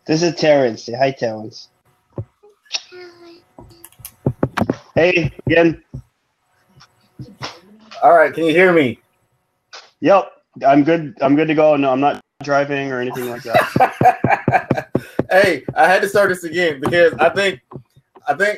This is Terrence. Say hi, Terrence. Hey, again. All right, can you hear me? Yep, I'm good. I'm good to go. No, I'm not driving or anything like that. Hey, I had to start this again because I think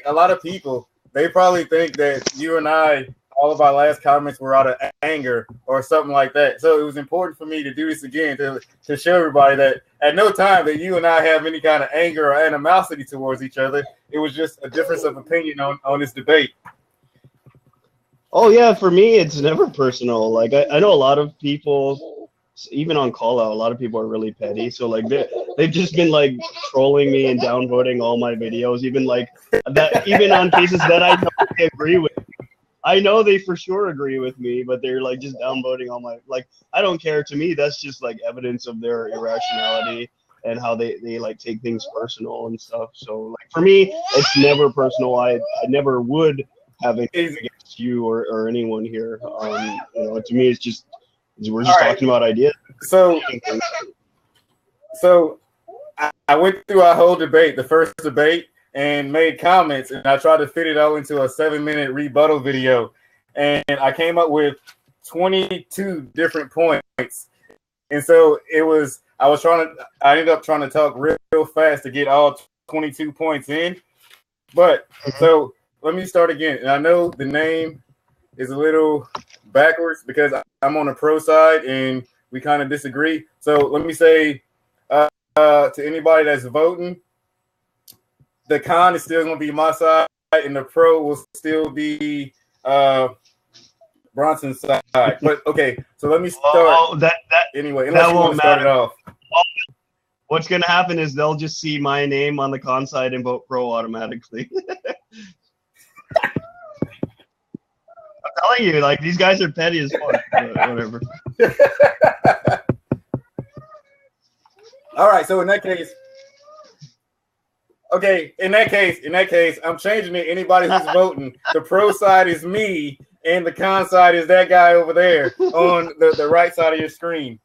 a lot of people, they probably think that you and I, all of our last comments were out of anger or something like that. So it was important for me to do this again to show everybody that at no time that you and I have any kind of anger or animosity towards each other. It was just a difference of opinion on this debate. Oh yeah, for me it's never personal. Like I know a lot of people, even on QallOut, a lot of people are really petty. So like they've just been like trolling me and downvoting all my videos, even like that, even on cases that I know they agree with. I know they for sure agree with me, but they're like just downvoting all my, like, I don't care. To me, that's just like evidence of their irrationality and how they like take things personal and stuff. So like for me, it's never personal. I never would have anything against you or anyone here. You know, to me, it's just we're just talking about ideas. So I went through our whole debate, the first debate, and made comments, and I tried to fit it all into a 7-minute rebuttal video, and I came up with 22 different points. And so I ended up trying to talk real fast to get all 22 points in. But so let me start again. And I know the name is a little backwards because I'm on the pro side and we kind of disagree. So let me say to anybody that's voting, the con is still going to be my side, and the pro will still be Bronson's side. But okay, so let me start. Anyway, unless you want to start it off. What's going to happen is they'll just see my name on the con side and vote pro automatically. I'm telling you, like, these guys are petty as fuck. Whatever. All right, so in that case. Okay, in that case, I'm changing it. Anybody who's voting, the pro side is me, and the con side is that guy over there on the right side of your screen.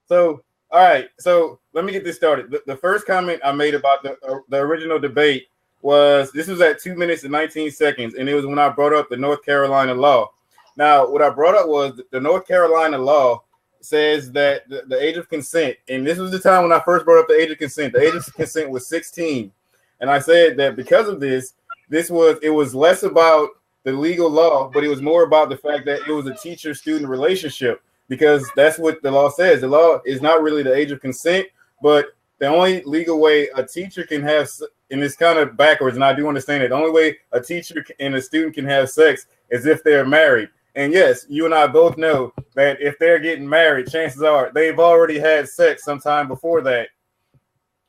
So, all right, so let me get this started. The first comment I made about the original debate was, this was at 2 minutes and 19 seconds, and it was when I brought up the North Carolina law. Now, what I brought up was the North Carolina law says that the age of consent, and this was the time when I first brought up the age of consent. The age of consent was 16, and I said that because of this, it was less about the legal law, but it was more about the fact that it was a teacher-student relationship, because that's what the law says. The law is not really the age of consent, but the only legal way a teacher can have, and it's kind of backwards, and I do understand it, the only way a teacher and a student can have sex is if they're married. And yes, you and I both know that if they're getting married, chances are they've already had sex sometime before that.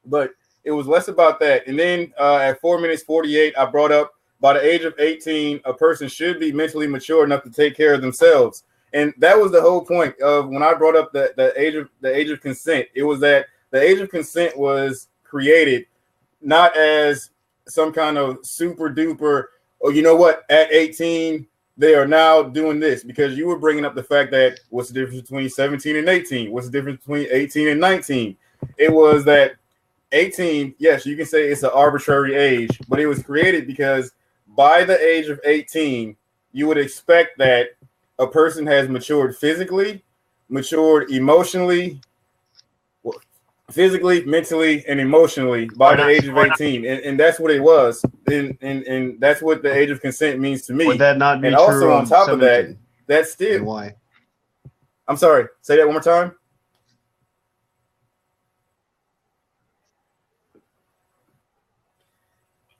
But it was less about that. And then at 4 minutes 48, I brought up by the age of 18, a person should be mentally mature enough to take care of themselves. And that was the whole point of when I brought up the age of consent. It was that the age of consent was created not as some kind of super duper, oh, you know what, at 18, they are now doing this, because you were bringing up the fact that what's the difference between 17 and 18? What's the difference between 18 and 19? It was that 18, yes, you can say it's an arbitrary age, but it was created because by the age of 18, you would expect that a person has matured physically, matured emotionally, physically, mentally, and emotionally by the age of 18, and that's what it was, and that's what the age of consent means to me. Would that not be and true also on top 17? of that, that's still. And why? I'm sorry. Say that one more time.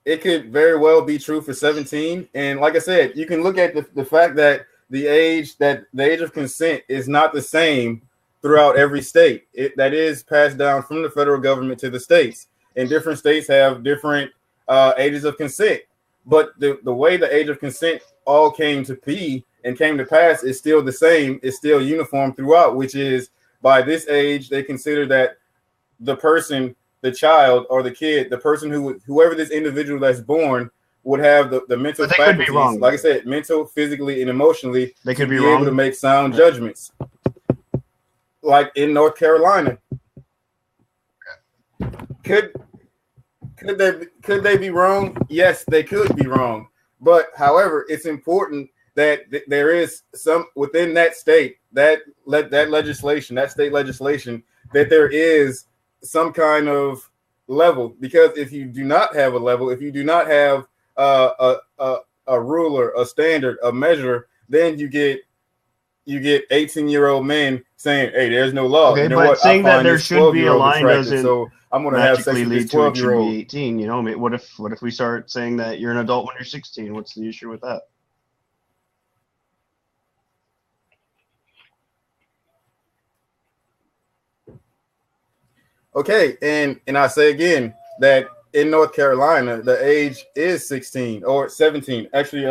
It could very well be true for 17, and like I said, you can look at the fact that the age of consent is not the same throughout every state. That is passed down from the federal government to the states, and different states have different ages of consent. But the way the age of consent all came to be and came to pass is still the same. It's still uniform throughout, which is by this age, they consider that the person, the child or the kid, the person whoever this individual that's born would have the mental faculties, like I said, mental, physically, and emotionally, they could be able to make sound judgments. Like in North Carolina. could they be wrong? Yes, they could be wrong. But however, it's important that there is some within that state, that legislation, that state legislation, that there is some kind of level. Because if you do not have a level, if you do not have a ruler, a standard, a measure, then you get 18-year-old men saying, "Hey, there's no law." Okay, You know but what? saying I that find there this should be a 12-year-old line attractive, doesn't so I'm going to have sex magically with this lead to it should 12-year-old. be 18. You know, I mean, what if we start saying that you're an adult when you're 16? What's the issue with that? Okay, and I say again that in North Carolina, the age is 16 or 17. Actually,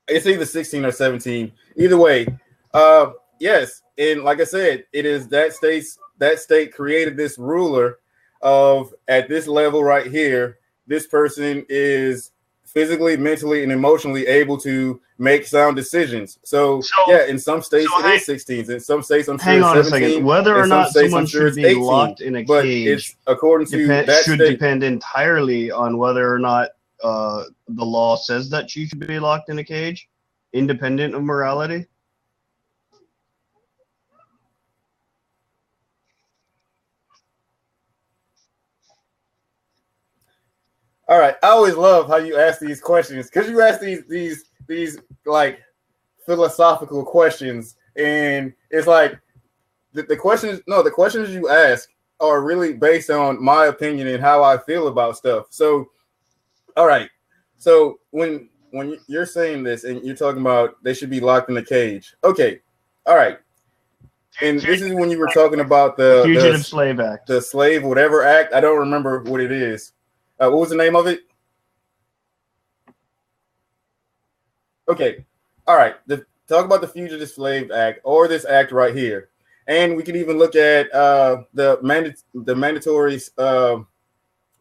it's either 16 or 17. Either way, yes. And like I said, it is that state created this ruler of, at this level right here, this person is physically, mentally, and emotionally able to make sound decisions. So yeah, in some states it is 16. In some states I'm sure Hang it's on a 17. second. Whether or In some not states someone I'm sure should it's be 18. locked in a But cage it's according to that should state. depend entirely on whether or not the law says that you should be locked in a cage, independent of morality. All right, I always love how you ask these questions, because you ask these like philosophical questions, and it's like the questions you ask are really based on my opinion and how I feel about stuff. So all right, so when you're saying this and you're talking about they should be locked in a cage, okay, all right, and this is when you were talking about the Fugitive Slave Act, the slave whatever act. I don't remember what it is. What was the name of it? Okay, all right. Talk about the Fugitive Slave Act, or this act right here, and we can even look at the mandatory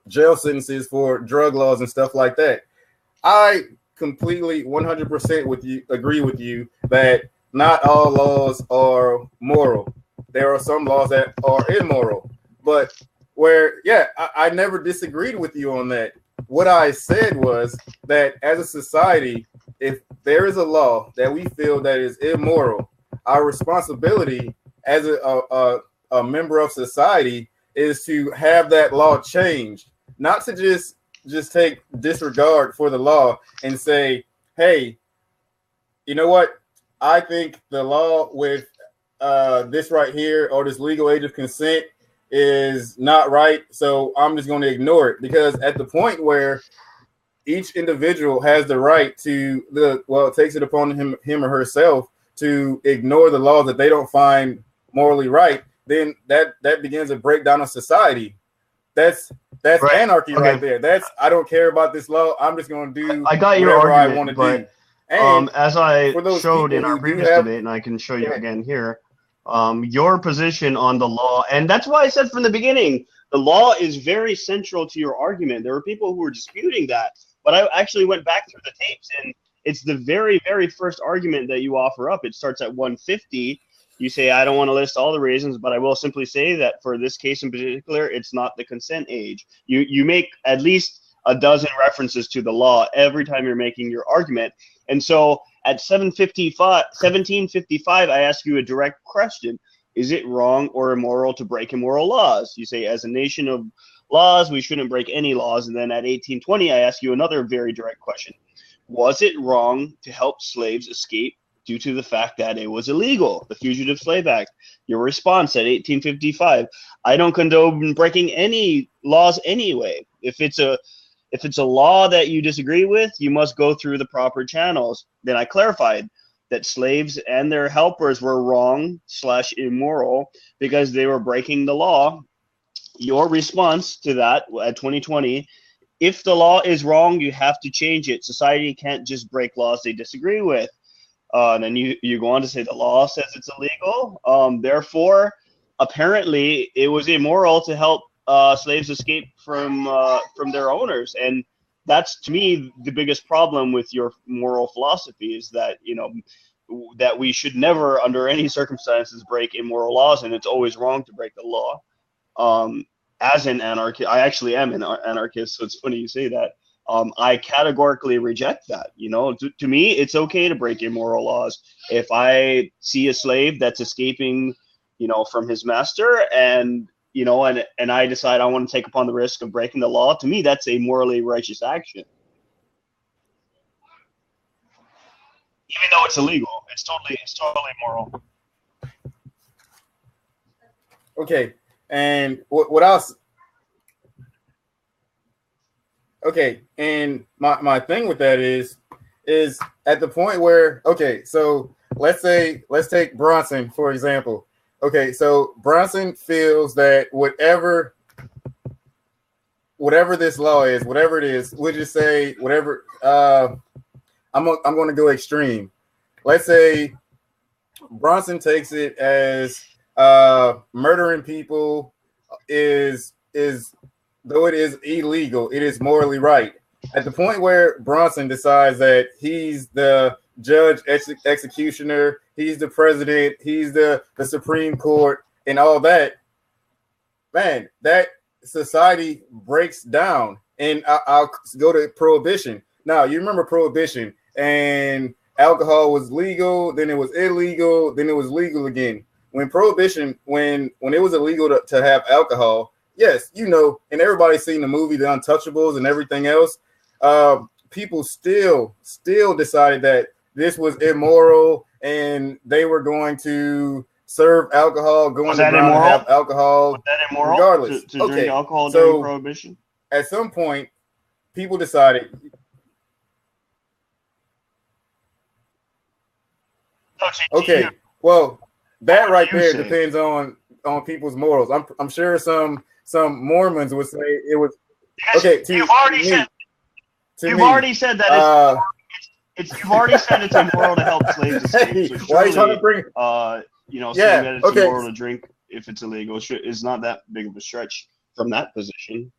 jail sentences for drug laws and stuff like that. I completely 100% agree with you that not all laws are moral. There are some laws that are immoral, but I never disagreed with you on that. What I said was that as a society, if there is a law that we feel that is immoral, our responsibility as a member of society is to have that law changed, not to just take disregard for the law and say, hey, you know what? I think the law with this right here, or this legal age of consent, is not right, so I'm just going to ignore it. Because at the point where each individual has the right to it takes it upon him or herself to ignore the laws that they don't find morally right, then that begins a breakdown of society. That's right. Anarchy right there. That's, I don't care about this law. I'm just going to do whatever I want to do. And as I showed in our previous debate, and I can show you again here, your position on the law, and that's why I said from the beginning, the law is very central to your argument. There were people who were disputing that, but I actually went back through the tapes, and it's the very, very first argument that you offer up. It starts at 150. You say, I don't want to list all the reasons, but I will simply say that for this case in particular, it's not the consent age. You make at least a dozen references to the law every time you're making your argument. And so at 1755, I ask you a direct question. Is it wrong or immoral to break immoral laws? You say, as a nation of laws, we shouldn't break any laws. And then at 1820, I ask you another very direct question. Was it wrong to help slaves escape due to the fact that it was illegal, the Fugitive Slave Act? Your response at 1855, I don't condone breaking any laws anyway. If it's a law that you disagree with, you must go through the proper channels. Then I clarified that slaves and their helpers were wrong/immoral because they were breaking the law. Your response to that at 2020, if the law is wrong, you have to change it. Society can't just break laws they disagree with. And then you go on to say the law says it's illegal. Therefore, apparently, it was immoral to help slaves escape from their owners. And that's, to me, the biggest problem with your moral philosophy, is that, that we should never, under any circumstances, break immoral laws, and it's always wrong to break the law. as an anarchist, I actually am an anarchist, so it's funny you say that. I categorically reject that. You know, to me, it's okay to break immoral laws. If I see a slave that's escaping, you know, from his master, and you know, and I decide I want to take upon the risk of breaking the law, to me, that's a morally righteous action. Even though it's illegal, it's totally moral. Okay, and what else? Okay, and my thing with that is at the point where, okay, so let's take Bronson for example. Okay, so Bronson feels that whatever this law is, whatever it is, we'll just say whatever. I'm going to go extreme. Let's say Bronson takes it as murdering people is though it is illegal, it is morally right. At the point where Bronson decides that he's the judge, executioner, he's the president, he's the Supreme Court, and all that, man, that society breaks down. And I'll go to prohibition. Now, you remember prohibition, and alcohol was legal, then it was illegal, then it was legal again. When prohibition, when it was illegal to have alcohol, yes, you know, and everybody's seen the movie The Untouchables and everything else. People still decided that this was immoral, and they were going to serve alcohol, going to ground and have alcohol. Was that immoral? Regardless, to drink alcohol during prohibition? At some point, people decided. Okay, well, that right there depends on people's morals. I'm sure some Mormons would say it was okay. You've already said that you've already said it's immoral to help slaves escape. So surely, why are you trying to bring? You know, saying that it's immoral to drink if it's illegal is not that big of a stretch from that position.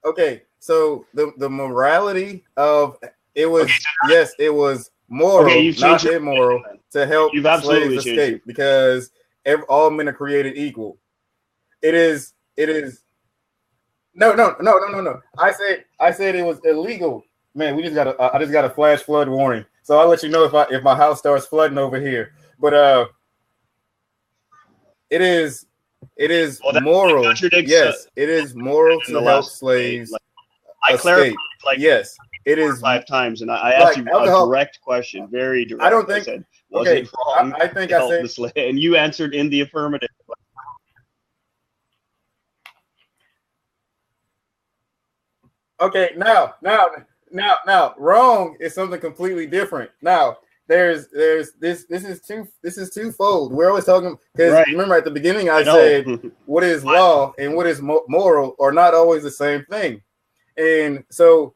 Okay, so the morality of it was yes, it was moral, not immoral, to help slaves escape because all men are created equal. It is no. I said it was illegal. Man, I just got a flash flood warning, so I'll let you know if my house starts flooding over here. But it is moral. Yes, it is moral to help slaves escape. Yes, it is 5 times, and I asked you a direct question, very direct. I don't think. I said, was it wrong? I think I said, and you answered in the affirmative. Okay, now, wrong is something completely different. Now, there's this is twofold. We're always talking because remember at the beginning I said what is law and what is moral are not always the same thing, and so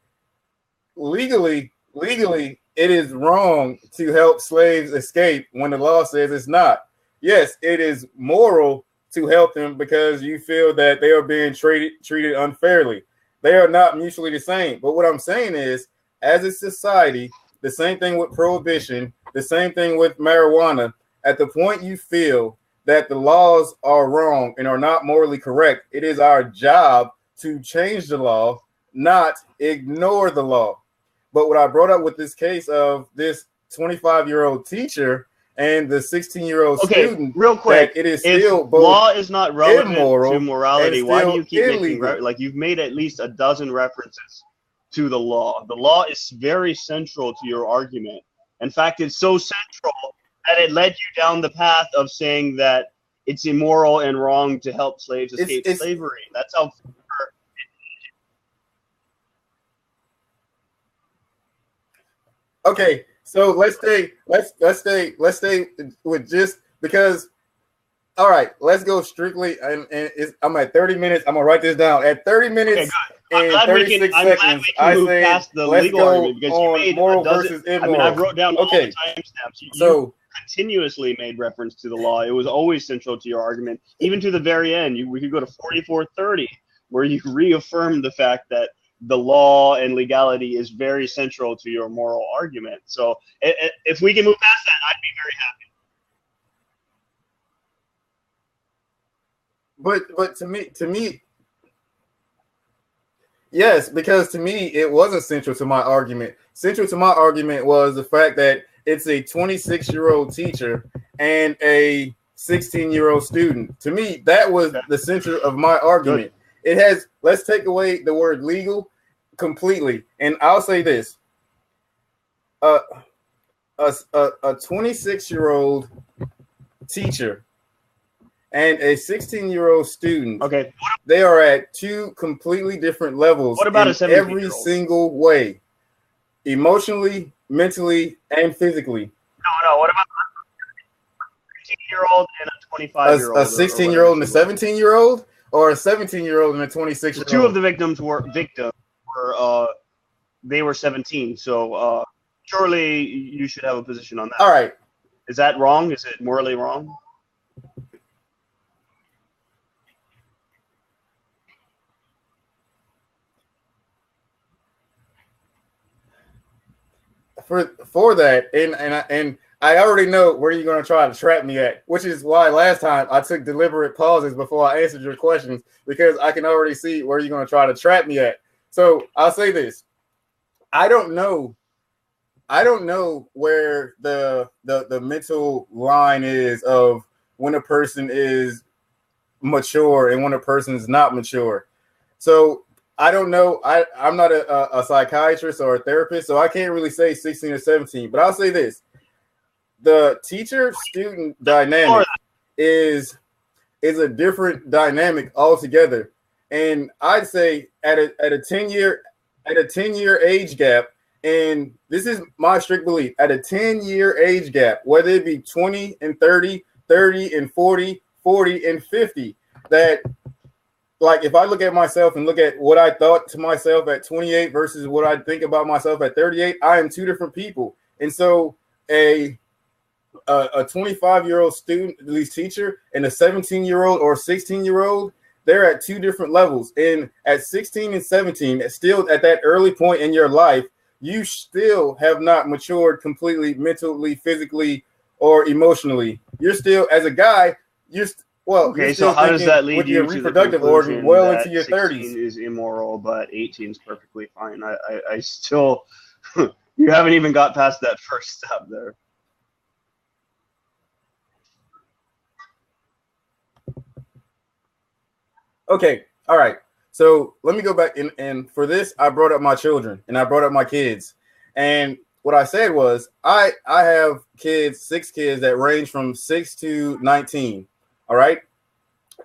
legally it is wrong to help slaves escape when the law says it's not. Yes, it is moral to help them because you feel that they are being treated unfairly. They are not mutually the same. But what I'm saying is, as a society, the same thing with prohibition, the same thing with marijuana, at the point you feel that the laws are wrong and are not morally correct, it is our job to change the law, not ignore the law. But what I brought up with this case of this 25-year-old teacher and the 16-year-old student, real quick, it is still both law is not relevant immoral to morality. Why do you keep illegal. making like you've made at least a dozen references to the law? The law is very central to your argument. In fact, it's so central that it led you down the path of saying that it's immoral and wrong to help slaves escape slavery. That's how. Okay, so let's stay with just because. All right, let's go strictly, and I'm at 30 minutes. I'm gonna write this down. At 30 minutes and 36 seconds, I say past the let's legal go argument because you made moral versus immoral. I mean, I've wrote down all the timestamps. You continuously made reference to the law. It was always central to your argument, even to the very end. We could go to 44:30, where you reaffirmed the fact that the law and legality is very central to your moral argument. So if we can move past that, I'd be very happy. But to me, yes, because to me it wasn't central to my argument. Central to my argument was the fact that it's a 26-year-old teacher and a 16-year-old student. To me, that was the center of my argument. Good. It has, let's take away the word legal completely. And I'll say this. A 26-year-old teacher and a 16-year-old student, okay, they are at two completely different levels. What about in every single way? Emotionally, mentally, and physically. No. What about a 16-year-old and a 25-year-old? A 16-year-old and a 17-year-old, or a 17-year-old and a 26-year-old? Two of the victims were they were 17. So surely you should have a position on that. All right. Is that wrong? Is it morally wrong? For that, and I already know where you're going to try to trap me at, which is why last time I took deliberate pauses before I answered your questions, because I can already see where you're going to try to trap me at. So I'll say this: I don't know where the mental line is of when a person is mature and when a person is not mature. So I don't know. I'm not a psychiatrist or a therapist, so I can't really say 16 or 17. But I'll say this: the teacher-student dynamic is a different dynamic altogether. And I'd say at a 10-year age gap, and this is my strict belief, at a 10-year age gap, whether it be 20 and 30, 30 and 40, 40 and 50, that, like, if I look at myself and look at what I thought to myself at 28 versus what I think about myself at 38, I am two different people. And so a 25-year-old student, at least teacher, and a 17-year-old or 16-year-old, they're at two different levels. And at 16 and 17, still at that early point in your life, you still have not matured completely mentally, physically, or emotionally. You're still, as a guy, okay, so how does that lead you to reproductive organ well into your 30s? 16 is immoral, but 18 is perfectly fine. I still, you haven't even got past that first step there. Okay, all right. So let me go back, and for this, I brought up my children and I brought up my kids. And what I said was, I have kids, 6 kids that range from 6 to 19. All right.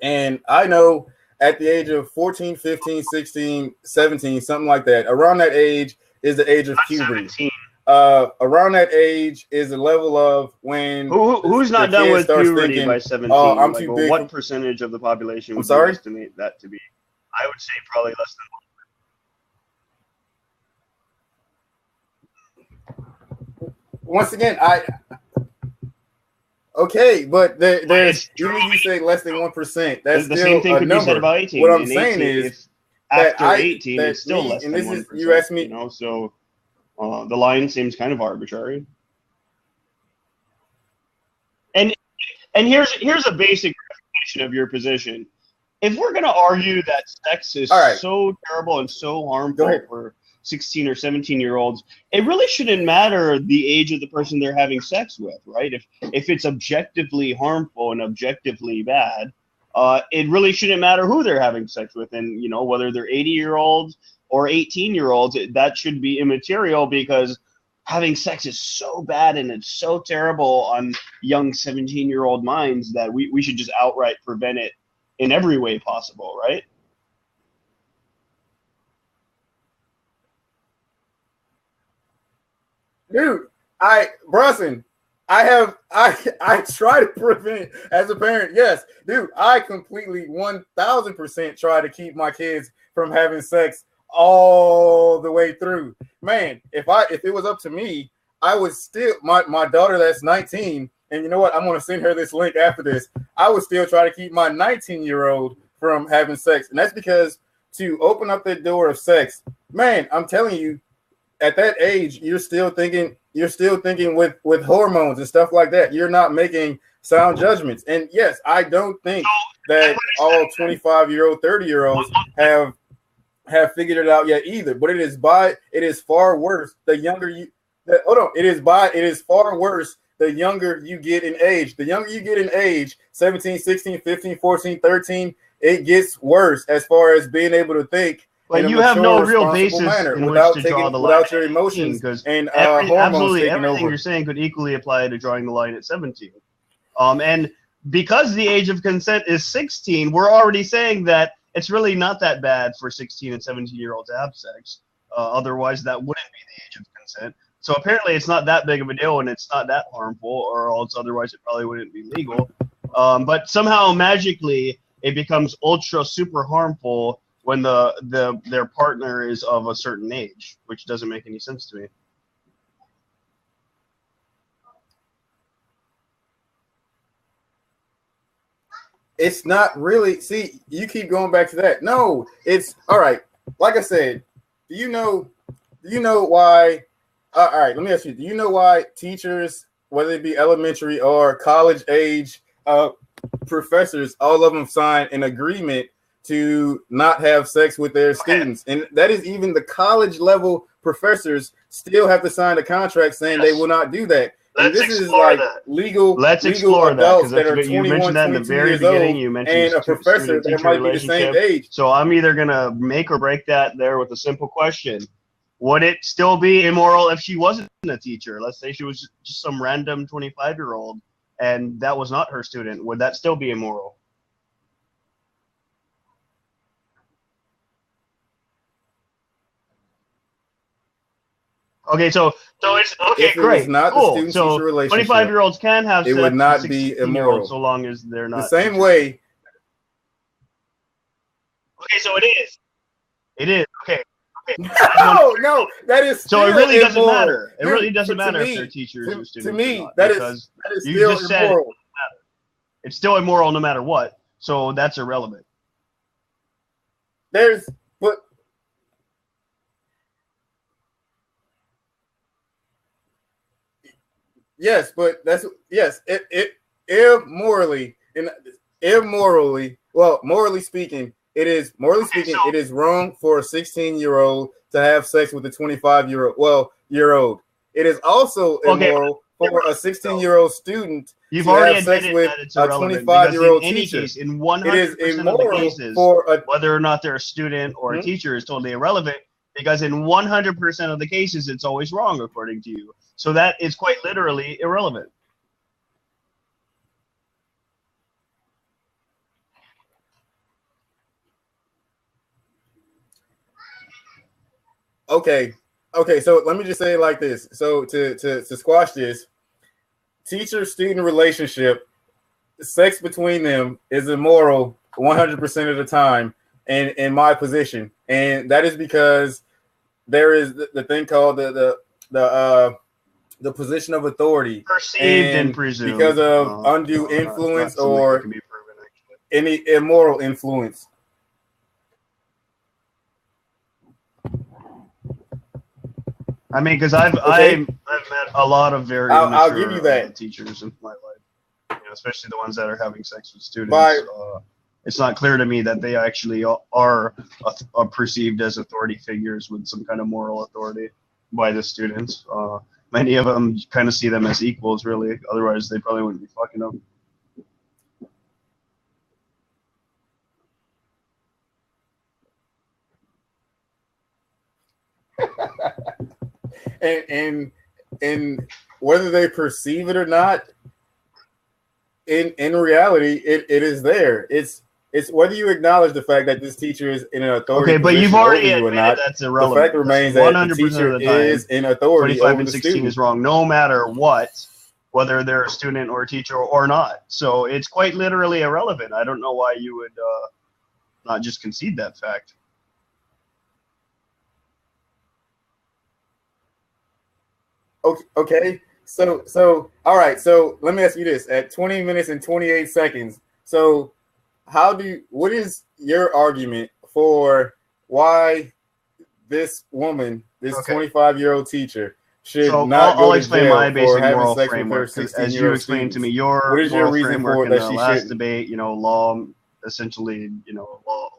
And I know at the age of 14, 15, 16, 17, something like that, around that age is the age of puberty. Around that age is the level of when who's not done with puberty thinking, by 17? I'm like, too big. What percentage of the population would you estimate that to be? I would say probably less than 1%. Once again, okay, but there's, even if you say less than 1%, that's the still same thing a could number. Be said about 18. What I'm saying is after 18, it's still less than 1%. You asked me, you know, so the line seems kind of arbitrary. And here's a basic explanation of your position. If we're going to argue that sex is so terrible and so harmful for 16 or 17-year-olds, it really shouldn't matter the age of the person they're having sex with, right? If it's objectively harmful and objectively bad, it really shouldn't matter who they're having sex with. And, you know, whether they're 80-year-olds or 18-year-olds, that should be immaterial, because having sex is so bad and it's so terrible on young 17-year-old minds that we should just outright prevent it in every way possible, right? Dude, Bronson, I try to prevent as a parent. Yes, dude, I completely 1000% try to keep my kids from having sex all the way through. Man, if it was up to me, I would still, my daughter that's 19, and you know what? I'm going to send her this link after this. I would still try to keep my 19-year-old from having sex. And that's because to open up the door of sex, man, I'm telling you, at that age, you're still thinking with hormones and stuff like that. You're not making sound judgments. And yes, I don't think that all 25-year-old, 30-year-olds have figured it out yet either. But it is far worse the younger you it is far worse the younger you get in age. The younger you get in age, 17, 16, 15, 14, 13, it gets worse as far as being able to think. But you have no real basis in which to draw the line without your emotions because and hormones absolutely taking everything over. you're saying could equally apply to drawing the line at 17. And because the age of consent is 16, we're already saying that it's really not that bad for 16 and 17-year-olds to have sex. Otherwise, that wouldn't be the age of consent. So apparently, it's not that big of a deal, and it's not that harmful, or else otherwise it probably wouldn't be legal. But somehow, magically, it becomes ultra super harmful when their partner is of a certain age, which doesn't make any sense to me. It's not really. See, you keep going back to that. No, it's all right. Like I said, do you know why? All right, let me ask you. Do you know why teachers, whether it be elementary or college age professors, all of them sign an agreement to not have sex with their students? And that is even the college level professors still have to sign a contract saying they will not do that. And this is like legal. Let's legal explore adults that, that are you 21, mentioned that in the 22 very years beginning. old, You mentioned and a professor that might be the same age. So I'm either gonna make or break that there with a simple question: would it still be immoral if she wasn't a teacher? Let's say she was just some random 25-year-old, and that was not her student. Would that still be immoral? Okay, so it's okay. If it was not the cool. student-teacher So relationship, 25-year-olds can have it sex would not with be 16-year-olds immoral. so long as they're not The same teachers. way. Okay, so it is. It is okay. No, that is so. It really doesn't immoral. matter. It really doesn't matter if they're teachers or students. To me, or not, that because is you still just said immoral. it's still immoral no matter what. So that's irrelevant. But yes, but that's yes. It immorally and immorally. Well, morally speaking, it is it is wrong for a 16-year-old to have sex with a 25-year-old. It is also immoral for a 16-year-old student You've to already have sex with it's a 25-year-old teacher. Case, in 100% of the cases, whether or not they're a student or a teacher is totally irrelevant, because in 100% of the cases, it's always wrong according to you. So that is quite literally irrelevant. Okay, so let me just say it like this. So to squash this, teacher-student relationship, sex between them is immoral 100% of the time in my position. And that is because there is the thing called the position of authority. Perceived and presumed. Because of undue influence or can be proven, actually. Any immoral influence. I mean, because I've met a lot of very I'll give you that. Teachers in my life, especially the ones that are having sex with students. It's not clear to me that they actually are perceived as authority figures with some kind of moral authority by the students. Many of them kind of see them as equals, really. Otherwise, they probably wouldn't be fucking them. and whether they perceive it or not, in reality, it is there. It's whether you acknowledge the fact that this teacher is in an authority. Okay, but you've already admitted that's irrelevant. The fact remains that the teacher is in authority 25 over and the 16 student. is wrong, no matter what, whether they're a student or a teacher or not. So it's quite literally irrelevant. I don't know why you would not just concede that fact. Okay. So all right. So let me ask you this: at 20 minutes and 28 seconds. So what is your argument for why this woman, this 25-year-old teacher, should So not go I'll to explain jail my for basic having moral sex with her framework. 'Cause as you 16-year-old explained to students. me, your What is your moral reason framework for it in that the she last shouldn't? debate, law essentially,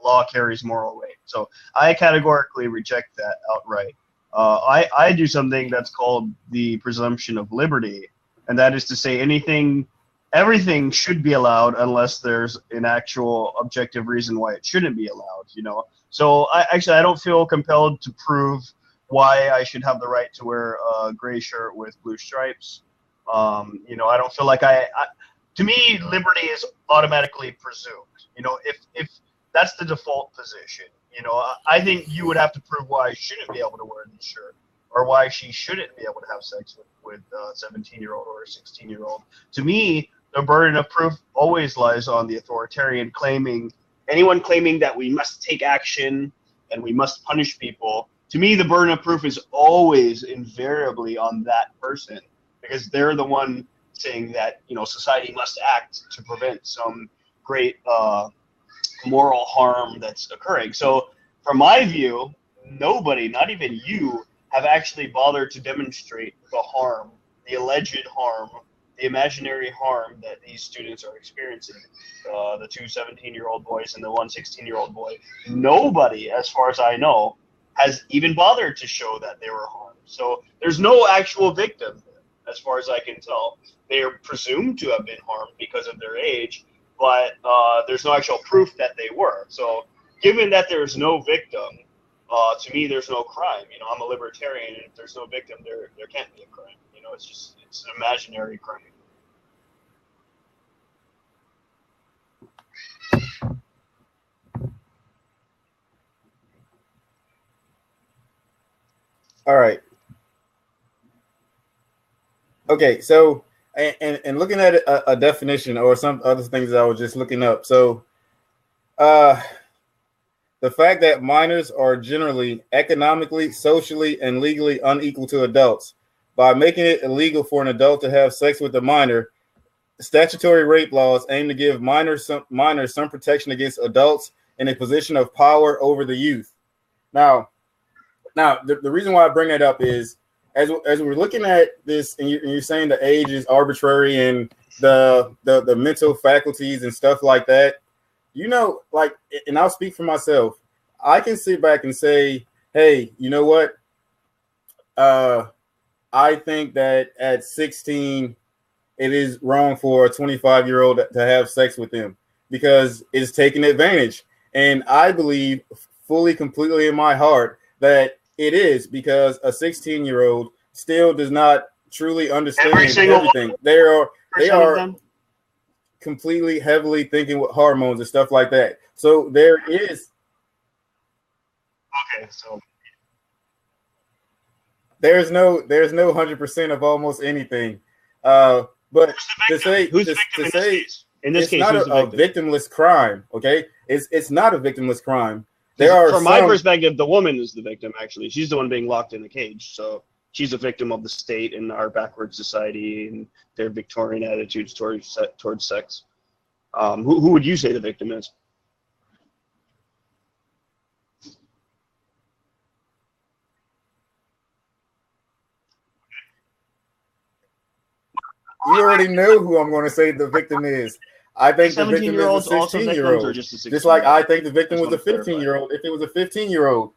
law carries moral weight. So I categorically reject that outright. I do something that's called the presumption of liberty, and that is to say everything should be allowed unless there's an actual objective reason why it shouldn't be allowed. So I don't feel compelled to prove why I should have the right to wear a gray shirt with blue stripes. I don't feel like to me, liberty is automatically presumed. If that's the default position, I think you would have to prove why I shouldn't be able to wear this shirt or why she shouldn't be able to have sex with a 17-year-old or a 16-year-old. To me, the burden of proof always lies on the authoritarian anyone claiming that we must take action and we must punish people. To me, the burden of proof is always invariably on that person because they're the one saying that society must act to prevent some great moral harm that's occurring. So, from my view, nobody, not even you, have actually bothered to demonstrate the harm, the alleged harm, the imaginary harm that these students are experiencing. The two 17-year-old boys and the one 16-year-old boy. Nobody, as far as I know, has even bothered to show that they were harmed. So there's no actual victim, as far as I can tell. They are presumed to have been harmed because of their age, but there's no actual proof that they were. So given that there's no victim, to me, there's no crime. I'm a libertarian, and if there's no victim, there can't be a crime. It's an imaginary crime. All right. Okay, so and looking at a definition or some other things that I was just looking up. So the fact that minors are generally economically, socially, and legally unequal to adults. By making it illegal for an adult to have sex with a minor, statutory rape laws aim to give minors some protection against adults in a position of power over the youth. Now, the reason why I bring that up is as we're looking at this, and you're saying the age is arbitrary and the mental faculties and stuff like that. And I'll speak for myself. I can sit back and say, hey, you know what? I think that at 16, it is wrong for a 25-year-old to have sex with them because it's taking advantage. And I believe fully, completely in my heart that it is because a 16-year-old still does not truly understand everything. They are completely heavily thinking with hormones and stuff like that. So there is. Okay, so there's no 100% of almost anything. But to say in this case, not a victimless crime. Okay, it's not a victimless crime. From my perspective, the woman is the victim. Actually, she's the one being locked in the cage. So she's a victim of the state and our backward society and their Victorian attitudes towards sex. Who would you say the victim is? You already know who I'm going to say the victim is. I think the victim is a 16-year-old. Just like I think the victim was a 15-year-old if it was a 15-year-old.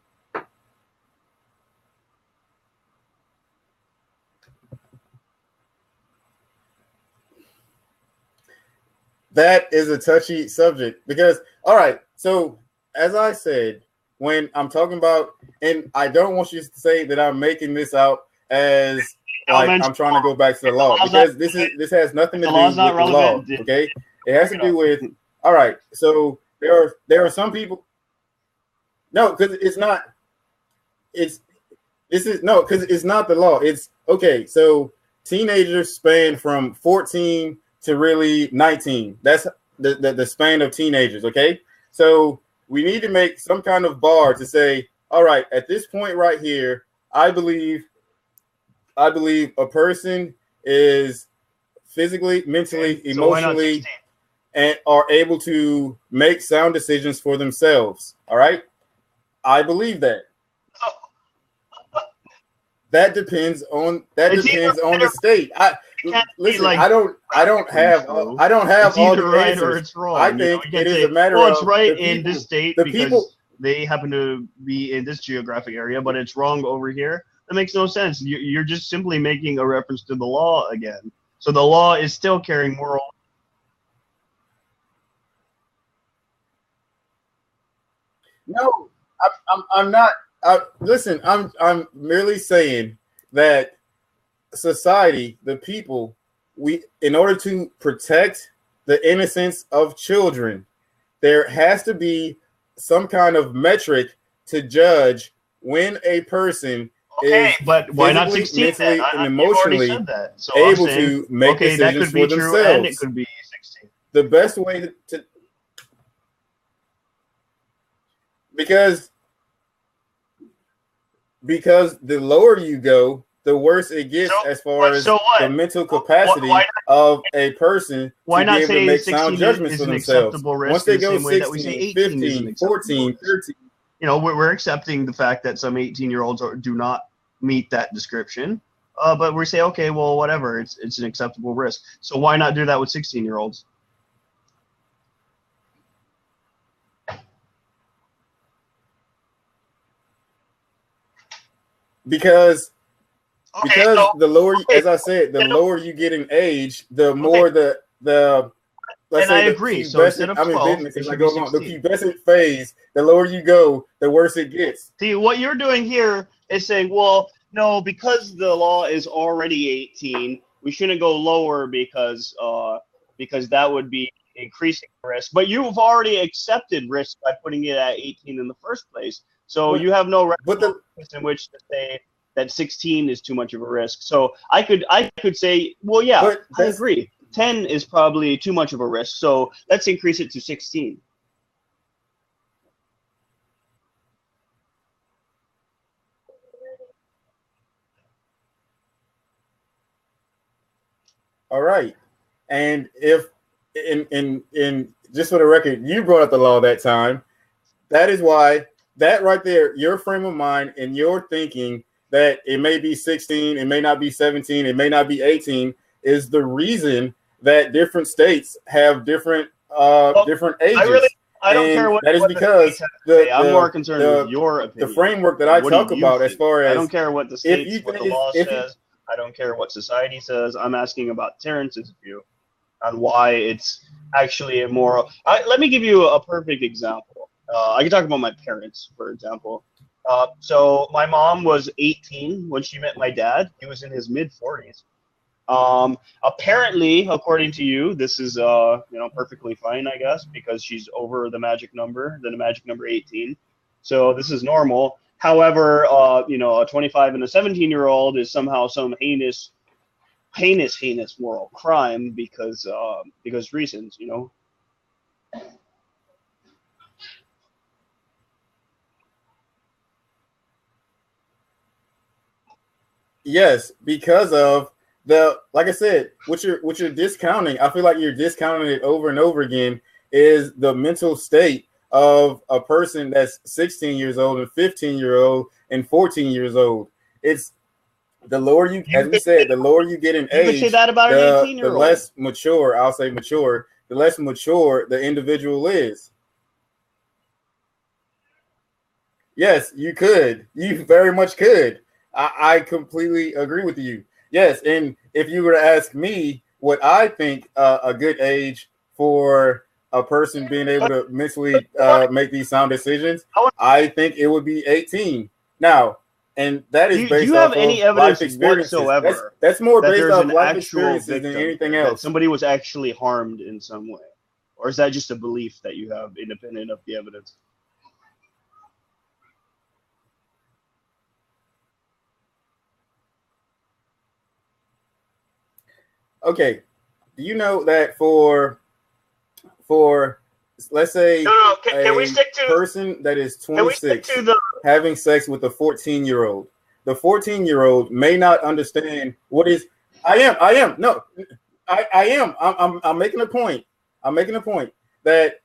That is a touchy subject because, all right, so as I said, when I'm talking about, and I don't want you to say that I'm making this out as like I'm trying to go back to the law because this has nothing to do with the law. Okay, it has to do with, all right. So there are some people. No, because it's not. Because it's not the law. It's okay. So teenagers span from 14 to really 19. That's the span of teenagers. Okay, so we need to make some kind of bar to say, all right, at this point right here, I believe a person is physically, mentally, emotionally, and are able to make sound decisions for themselves. All right. I believe that. That depends on the state. Listen. Like, I don't have it's all either the right answers. or it's wrong. I think you it is say, a matter well, it's of right the in people, this state the because people. they happen to be in this geographic area, but it's wrong over here. That makes no sense. You're just simply making a reference to the law again. So the law is still carrying moral. No, I'm not. Listen, I'm merely saying that society, the people, in order to protect the innocence of children, there has to be some kind of metric to judge when a person is But why not physically, 16 mentally, then? and You've already emotionally said that. So able I'm saying, to make okay, that decisions could be for true and it themselves. could be 16. The best way to because the lower you go, the worse it gets as far as the mental capacity of a person to be able to make sound judgments for themselves. Once they go 16, 15, 14, 13. You know, we're accepting the fact that some 18-year-olds do not meet that description. But we say, okay, well, whatever, it's an acceptable risk. So why not do that with 16-year-olds? Because the lower, as I said, the lower you get in age, the more the let's say I agree. So instead of 12, it should be 16. The pubescent phase, the lower you go, the worse it gets. See, what you're doing here is saying, well, no, because the law is already 18, we shouldn't go lower because that would be increasing risk. But you've already accepted risk by putting it at 18 in the first place. So you have no reference in which to say that 16 is too much of a risk. So I could say, well, yeah, I agree. 10 is probably too much of a risk. So let's increase it to 16. All right. And if in just for the record, you brought up the law that time. That is why that right there, your frame of mind and your thinking that it may be 16, it may not be 17, it may not be 18 is the reason that different states have different different ages. I don't care what that is because I'm more concerned with your opinion. The framework that I talk about as far as I don't care what the states, what the law says. I don't care what society says. I'm asking about Terrence's view on why it's actually immoral. Let me give you a perfect example. I can talk about my parents, for example. So my mom was 18 when she met my dad. He was in his mid-40s. Apparently, according to you, this is perfectly fine, I guess, because she's over the magic number 18. So this is normal. However, a 25 and a 17-year-old is somehow some heinous moral crime because reasons, Yes, because of like I said, what you're discounting, I feel like you're discounting it over and over again, is the mental state of a person that's 16 years old and 15-year-old and 14 years old. It's the lower you, as we said, the lower you get in age, say that about an 18-year-old. The less mature, I'll say mature, the less mature the individual is. Yes, you could. You very much could. I completely agree with you. Yes, and if you were to ask me what I think a good age for a person being able to mentally make these sound decisions, I think it would be 18. Now, and that is based off of life experiences whatsoever. That's more based off life experiences than anything else. Somebody was actually harmed in some way, or is that just a belief that you have independent of the evidence? Okay, do you know that for let's say can we stick to person that is 26 having sex with a 14-year-old, the 14-year-old may not understand what is I am I'm making a point. I'm making a point that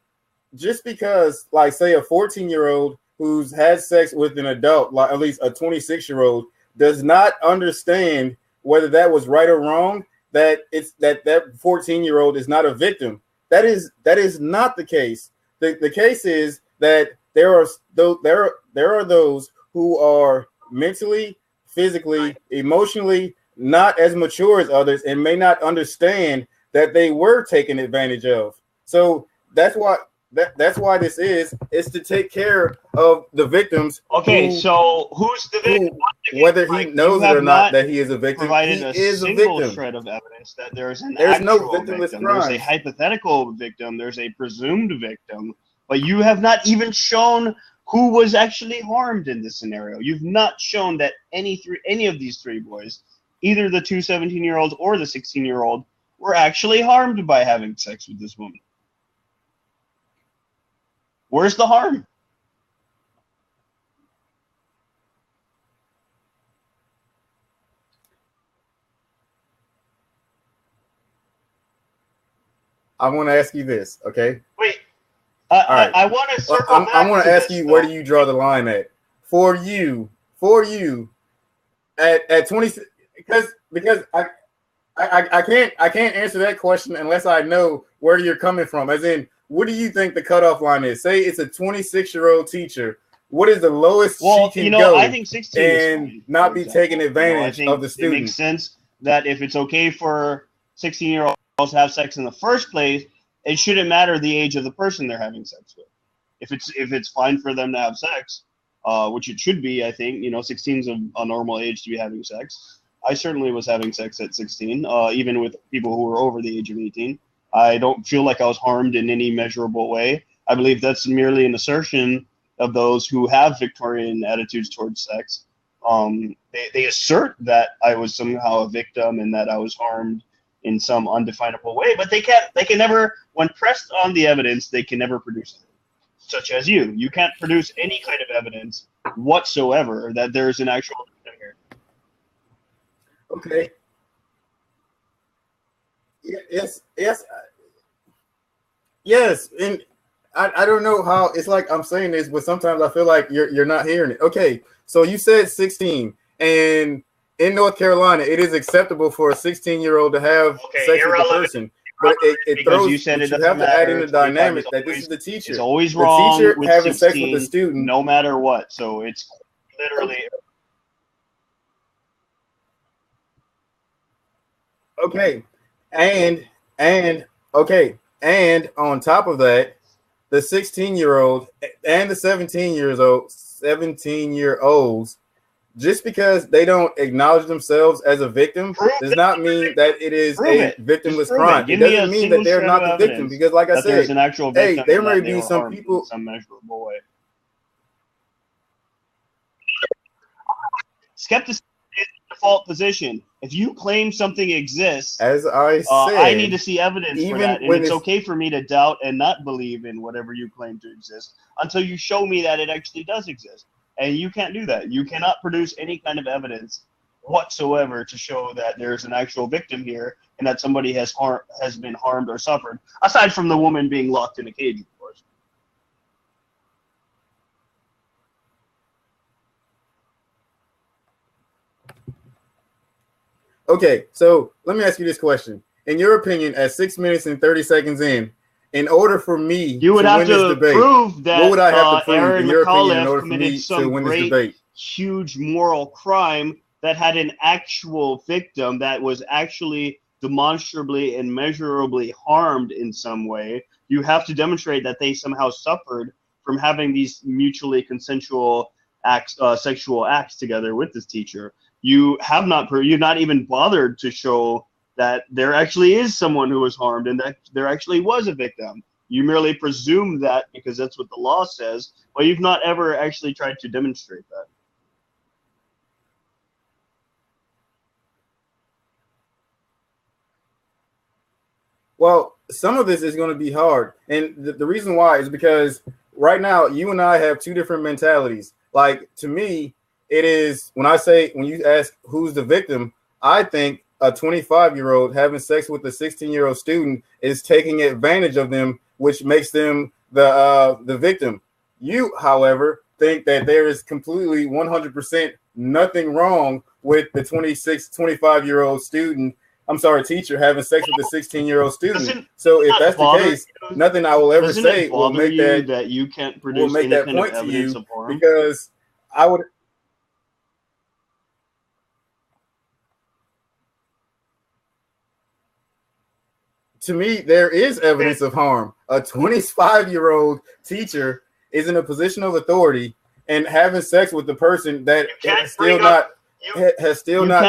just because, like, say a 14-year-old who's had sex with an adult, like at least a 26-year-old, does not understand whether that was right or wrong, that it's that 14-year-old is not a victim. That is not the case. The case is that there are those who are mentally, physically, emotionally not as mature as others and may not understand that they were taken advantage of. So that's why this is to take care of the victims. Okay, so who's the victim? Whether he knows it or not that he is a victim, provided he a is a single victim. shred of evidence that there's no victimless victim. crimes. There's a hypothetical victim. There's a presumed victim, but you have not even shown who was actually harmed in this scenario. You've not shown that any of these three boys, either the two 17-year-olds or the 16-year-old, were actually harmed by having sex with this woman. Where's the harm? I want to ask you this, okay? Wait, I want to circle back. I want to ask you, where do you draw the line at? For you, at 20, because I can't answer that question unless I know where you're coming from. As in, what do you think the cutoff line is? Say it's a 26-year-old teacher. What is the lowest she can go? I think 16 and not be taking advantage of the student. It makes sense that if it's okay for 16-year-olds to have sex in the first place, it shouldn't matter the age of the person they're having sex with. If it's fine for them to have sex, which it should be, I think. 16 is a normal age to be having sex. I certainly was having sex at 16, even with people who were over the age of 18. I don't feel like I was harmed in any measurable way. I believe that's merely an assertion of those who have Victorian attitudes towards sex. They assert that I was somehow a victim and that I was harmed in some undefinable way, but they can never, when pressed on the evidence, they can never produce it. Such as you. You can't produce any kind of evidence whatsoever that there's an actual victim here. Okay. Yes, and I don't know how it's like I'm saying this, but sometimes I feel like you're not hearing it. Okay, so you said 16, and in North Carolina, it is acceptable for a 16-year-old to have sex with a person, but it throws. You have to add in the dynamic that this is the teacher. It's always wrong. The teacher with having 16, sex with the student, no matter what. So it's literally. Okay, and on top of that, the 16-year-old and the 17-year-olds, just because they don't acknowledge themselves as a victim does not mean that it is a victimless crime. It doesn't mean that they're not the victim, because like I said, an actual victim, there may be some people in some measurable way. Skepticism is the default position. If you claim something exists, as I said, I need to see evidence for that. And it's okay for me to doubt and not believe in whatever you claim to exist until you show me that it actually does exist. And you can't do that. You cannot produce any kind of evidence whatsoever to show that there's an actual victim here and that somebody has been harmed or suffered, aside from the woman being locked in a cage, of course. Okay, so let me ask you this question. In your opinion, at 6 minutes and 30 seconds in order for me to win this debate, prove that, what would I have to prove, Erin in your opinion, in McAulife order for me to win this debate? Huge moral crime that had an actual victim that was actually demonstrably and measurably harmed in some way. You have to demonstrate that they somehow suffered from having these mutually consensual acts, sexual acts together with this teacher. You've not even bothered to show that there actually is someone who was harmed and that there actually was a victim. You merely presume that because that's what the law says, but you've not ever actually tried to demonstrate that. Well, some of this is going to be hard. And the reason why is because right now, you and I have two different mentalities. Like, to me, it is when you ask who's the victim, I think a 25-year-old having sex with a 16-year-old student is taking advantage of them, which makes them the victim. You, however, think that there is completely 100% nothing wrong with the 26, 25-year-old student. I'm sorry, teacher having sex with a 16-year-old student. So if that's the case, nothing I will ever say will make that you can't produce any kind of evidence of harm, because I would. To me, there is evidence of harm. A 25-year-old teacher is in a position of authority and having sex with the person that has still not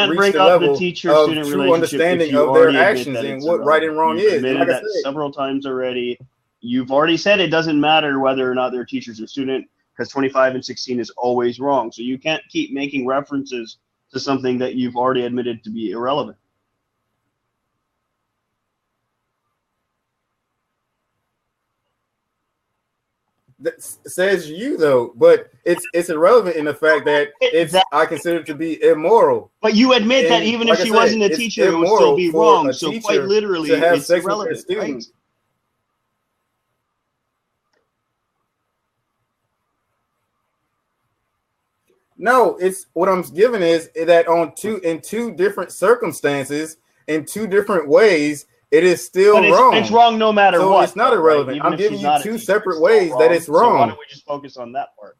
reached the level of true understanding of their actions and what right and wrong is. And like I said several times already, you've already said it doesn't matter whether or not they're teachers or student, because 25 and 16 is always wrong. So you can't keep making references to something that you've already admitted to be irrelevant. That says you though, but it's irrelevant in the fact that I consider it to be immoral. But you admit that even if she wasn't a teacher, it would still be wrong. So quite literally, to have it's sex irrelevant, with a student. Right? No, it's what I'm giving is that in two different circumstances, in two different ways, it is still wrong. It's wrong no matter what. It's not irrelevant. Right? I'm giving you two separate ways that it's wrong. So why don't we just focus on that part?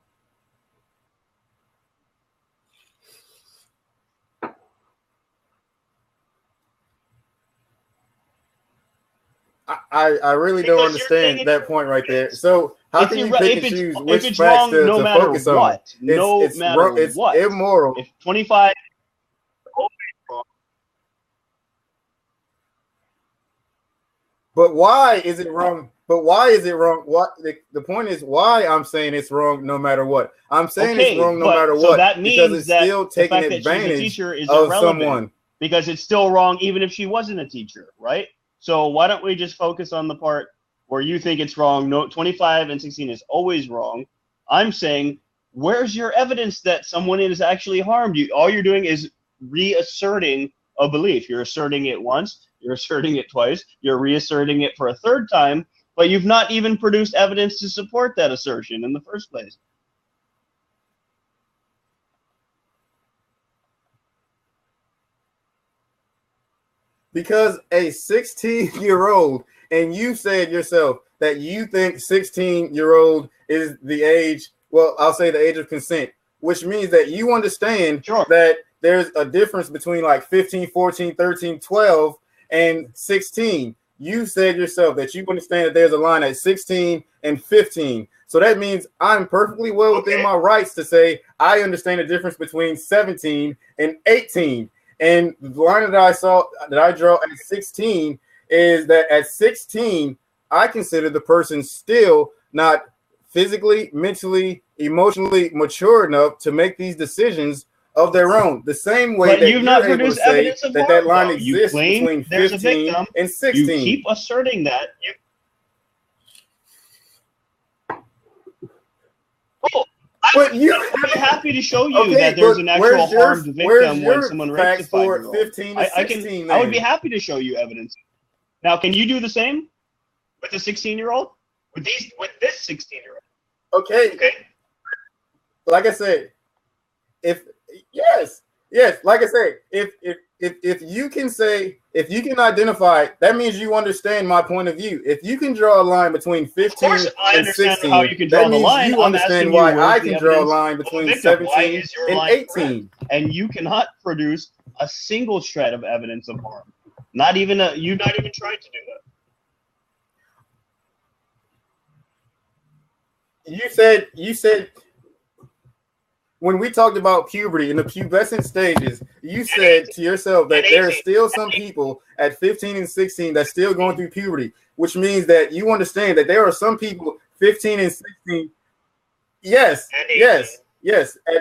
I really don't understand that point right there. So how can you pick and choose which facts to focus on? It's immoral. If 25. But why is it wrong? But why is it wrong? What the point is why I'm saying it's wrong no matter what. I'm saying it's wrong no matter what, that means because it's still taking advantage of someone. Because it's still wrong even if she wasn't a teacher, right? So why don't we just focus on the part where you think it's wrong? No, 25 and 16 is always wrong. I'm saying, where's your evidence that someone is actually harmed? All you're doing is reasserting a belief. You're asserting it once, you're asserting it twice, you're reasserting it for a third time, but you've not even produced evidence to support that assertion in the first place. Because a 16-year-old, and you said yourself that you think 16-year-old is the age, well, I'll say the age of consent, which means that you understand that there's a difference between like 15, 14, 13, 12, and 16. You said yourself that you understand that there's a line at 16 and 15. So that means I'm perfectly well within my rights to say I understand the difference between 17 and 18. And the line that I draw at 16 is that at 16, I consider the person still not physically, mentally, emotionally mature enough to make these decisions of their own. The same way that you've not produced evidence of that line exists between 15 and 16. You keep asserting that. But I'd be happy to show you that there's an actual harmed victim when someone rapes a 5-year-old. 15 and 16, I would be happy to show you evidence. Now, can you do the same with a 16-year-old? With this 16-year-old? Okay. Like I said, yes, like I said, if you can say, if you can identify, that means you understand my point of view. If you can draw a line between 15 and 16, that means you understand why I can draw a line between 17 and 18. And you cannot produce a single shred of evidence of harm. Not even you not even tried to do that. You said when we talked about puberty and the pubescent stages, you said to yourself that there are still some people at 15 and 16 that's still going through puberty, which means that you understand that there are some people 15 and 16. Yes. At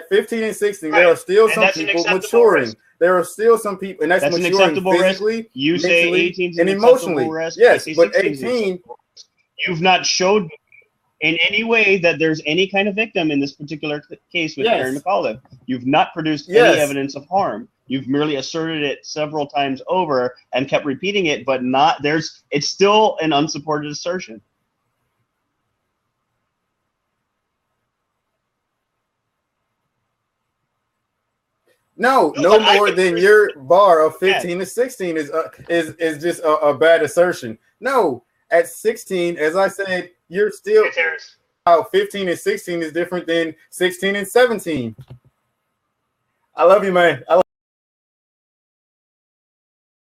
15 and 16, there are still some people maturing. There are still some people, and that's maturing physically, you say 18 and emotionally. Yes, but 18, you've not showed in any way that there's any kind of victim in this particular case with Erin McAulife. You've not produced any evidence of harm. You've merely asserted it several times over and kept repeating it, but it's still an unsupported assertion. No, no more than your bar of 15 to 16 is just a bad assertion. No, at 16, as I said, you're still how 15 and 16 is different than 16 and 17. I love you, man.